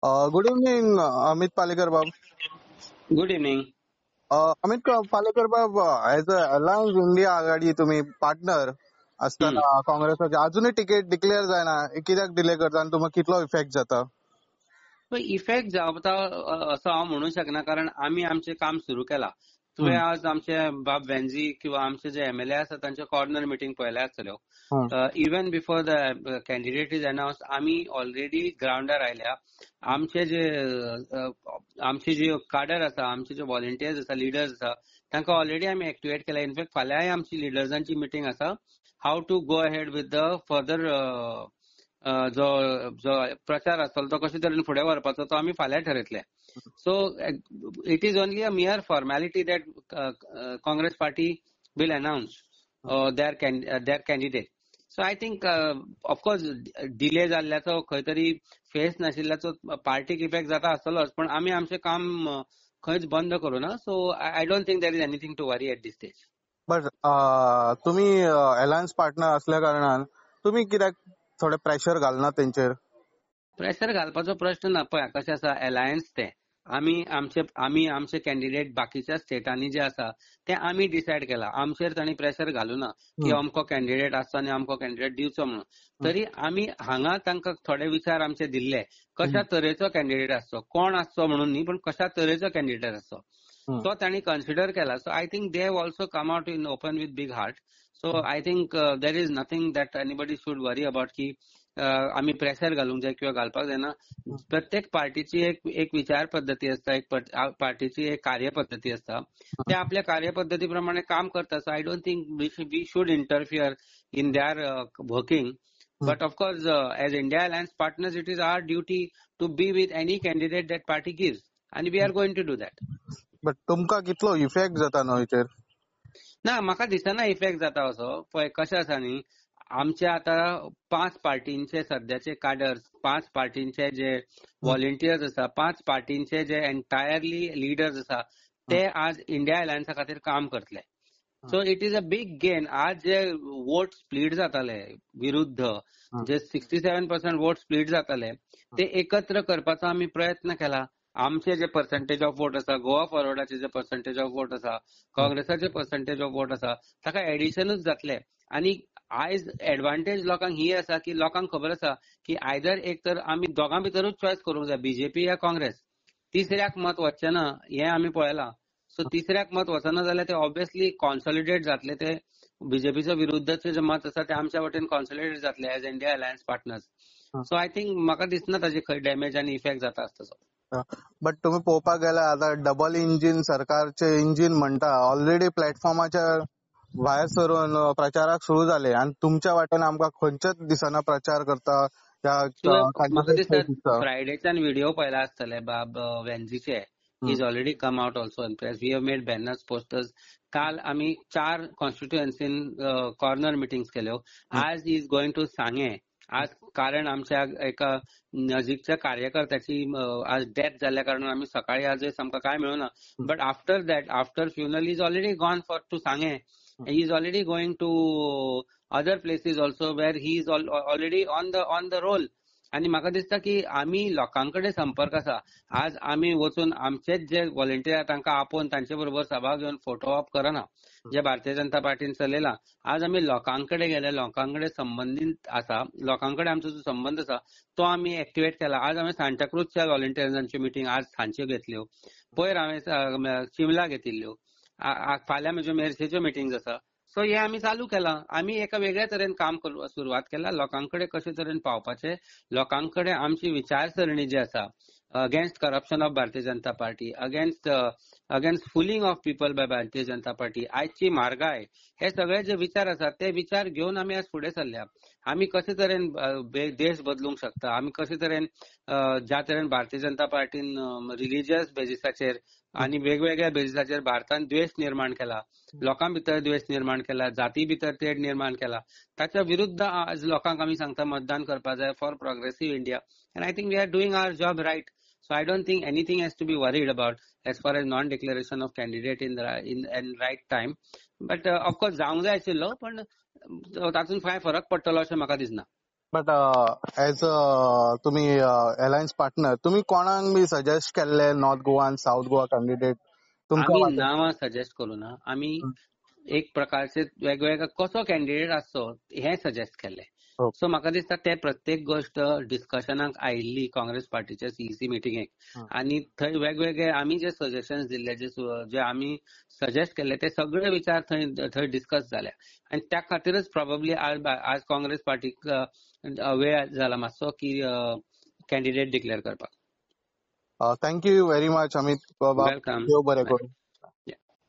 Good evening Amit Palekar बाब. Good evening. Amit Palekar बाब, as a alliance India आघाडी तुम्ही पार्टनर असताना काँग्रेसाचे अजूनही तिकीट डिक्लेअर जायना, कित्याक डिले करता आनी तुमकां कितलो इफेक्ट जाता? इफेक्ट जावता असं हांव म्हणू शकना, कारण आम्ही आमचे काम सुरू केला. तुवें आज आमचे बाब वेंझी किंवा आमचे जे एमएलए आसा तांचे कॉर्नर मिटींग पळयल्या आसतल्यो. Even before the candidate is announced आमी ऑलरेडी ग्राउंडार आयल्या. आमचे जे काडर आसा, आमचे जे व्हॉलंटियर्स आसा, लिडर्स आसा, तांकां ऑलरेडी आमी एक्टिवेट केला. इनफॅक्ट फाल्यांय आमची लिडर्सांची मिटींग आसा, how to go ahead with the further जो प्रचार आसतलो तो कशे तरेन फुडें व्हरपाचो तो आमी फाल्यां ठरयतले. So it is only a mere formality that Congress party will announce their candidate. So I think of course delay जाल्ल्याचो खंय तरी फेस नाशिल्ल्याचो पार्टीक इफेक्ट जाता आसतलोच, पण आमी आमचें काम खंयच बंद करूना. So I don't think there is anything to worry at this stage. But तुम्ही अलायन्स पार्टनर असल्या कारणान तुम्ही कित्याक थोडे प्रेशर घालना तेंचेर? प्रेशर घालपाचो प्रश्न ना. पळय कशें आसा, अलायन्स ते आमी आमचे कॅन्डिडेट बाकीच्या स्टेटांनी जे आसा ते आमी डिसायड केला. आमचेर तांणी प्रेशर घालूना की अमको कॅन्डिडेट आसचो आनी अमको कॅन्डिडेट दिवचो म्हणून. तरी आमी हांगा तांकां थोडे विचार आमचे दिल्ले, कशा तरेचो कॅन्डिडेट आसचो, कोण आसचो म्हणून न्ही, पण कशा तरेचो कॅन्डिडेट आसचो तो तांणी कन्सिडर केला. So I think they have also come out in open with big heart. So I think there is nothing that anybody should worry about की आम्ही प्रेशर घालूंक जाय किंवा घालपाक जायना. प्रत्येक पार्टीची एक विचार पद्धती असता, एक पार्टीची एक कार्यपद्धती असता. ते आपल्या कार्यपद्धती प्रमाणे काम करतात. So I don't think we should interfere in their working. But of course, as India Alliance partners, it is our duty to be with any candidate that party gives, and we are going to do that. But तुमकां कितलो effect जाता न्हू हेचेर? ना, म्हाका दिसना effect जाता असो. पळय कशें आसा न्ही, आमचे आता 5 पार्टींचे सध्याचे काडर्स, 5 पार्टींचे जे व्हॉलंटियर्स आसा, 5 पार्टींचे जे एंटायरली लिडर्स आसा, ते आज इंडिया अलायन्सा खातीर काम करतले. So it is a big gain. आज जे वोट स्प्लिट जाताले विरुद्ध, जे 67% वोट स्प्लिट जाताले, ते एकत्र करपाचो आमी प्रयत्न केला. आमचे जे पर्सेंटेज ऑफ वोट आसा, गोवा फॉरवर्डाचे जे पर्सेंटेज ऑफ वोट आसा, काँग्रेसाचे पर्सेंटेज ऑफ वोट आसा, ताका एडिशनूच जातले. आणि आयज एडवांटेज लोकांक ही आसा की लोकांक खबर आसा की आयदर एक तर आमी दोगां भितरूच चॉयस करूंक जाय, बीजेपी या काँग्रेस. तिसऱ्याक मत वचचें ना, हें आमी पळयलां. सो तिसऱ्याक मत वचना जाल्यार ते ऑब्वियसली कॉन्सॉलिडेट जातले. ते बीजेपीच्या विरुद्धचे जे मत आसा ते आमच्या वटेन कॉन्सॉलिडेट जातले as India alliance partners. So I think म्हाका दिसना ताजे खंय डॅमेज आनी इफेक्ट जाता आसतसो. बट तुम्ही पळोवपाक गेल्यार आता डबल इंजिन सरकारचे इंजिन म्हणटा ऑलरेडी प्लॅटफॉर्माचेर भायर सरून प्रचाराक सुरू जाले आनी तुमच्या वाटेन आमकां खंयच्याच दिसना प्रचार करता म्हाका दिसता फ्रायडेच्यान व्हिडिओ पळयला आसतले बाब वेन्झीचे. He is already come out also in press. We have made banners, posters. काल आम्ही 4 कॉन्स्टिट्युएन्सीन कॉर्नर मिटिंग्स केल्यो. आज इज गोइंग टू सांगे. आज कारण आमच्या एका नजीकच्या कार्यकर्त्याची आज डेथ जाल्ल्या कारणान आम्ही सकाळी आज आमकां काय मेळुना. But after that, after funeral is already gone for to Sanguem. He is already going to other places also where he is already on the roll. आणि म्हाका दिसता की आमी लोकांकडे संपर्क आसा. आज आमी वचून आमचेच जे व्हॉलंटियर तांकां आपोवन तांचे बरोबर सभा घेवन फोटो ऑप करना, जे भारतीय जनता पार्टीन चलयला. आज आमी लोकांकडे गेले, लोकांकडे संबंधित आसा, लोकांकडे आमचो जो संबंध आसा तो आमी एक्टिवेट केला. आज हांवें सांताक्रूजच्या व्हॉलंटियर्सांची मिटींग आज सांजच्यो घेतल्यो. पयर हांवें शिमला घेतिल्ल्यो. फाल्यां म्हज्यो मेरशेच्यो मिटींग्स आसा. सो हे आमी चालू केला. आमी एका वेगळ्या तरेन काम सुरवात केला. लोकांकडे कशे तरेन पावपाचे, लोकांकडे आमची विचारसरणी जी आसा against corruption of Bharatiya Janata Party, against fooling of people by Bharatiya Janata party, आयची म्हारगाय, हे सगळे जे विचार आसात ते विचार घेवन आमी आज फुडें सरल्या. आमी कशे तरेन देश बदलूंक शकता, आमी कशे तरेन ज्या तरेन भारतीय जनता पार्टीन रिलिजियस बेजिसाचेर आणि वेगवेगळ्या बेजिसाचेर भारतान द्वेष निर्माण केला, लोकां भितर द्वेष निर्माण केला, जाती भितर तेड निर्माण केला, ताच्या विरुद्ध आज लोकांक आमी सांगता मतदान करपा जाय for progressive India. And I think we are doing our job right. So I don't think anything has to be worried about as far as non-declaration of candidate in right time. But of course जावंक जाय आशिल्लो, पण तातूंत काय फरक पडटलो अशें म्हाका दिसना. बट एज तुम्ही अलायन्स पार्टनर तुम्ही कोणाक बी सजेस्ट केल्ले नॉर्थ गोवा आनी साऊथ गोवा कॅन्डिडेट तुमकां आम्ही वाटेन? नावां सजेस्ट करू ना, आम्ही एक प्रकारचे वेगवेगळे कसो कॅन्डिडेट आसचो हे सजेस्ट केले. ओके. सो म्हाका दिसता ते प्रत्येक गोष्ट डिस्कशनाक आयिल्ली काँग्रेस पार्टीच्या सीईसी मिटिंगेक आणि थंय वेगवेगळे आमी जे सजेशन्स दिल्ले जे आमी सजेस्ट केले ते सगळे विचार थंय डिस्कस जाले आणि त्या खातीरच प्रोबेबली आज काँग्रेस पार्टीक वेळ जाला मातसो की कॅन्डिडेट डिक्लेअर करपाक. Thank you very much Amit. Welcome. देव बरें करूं.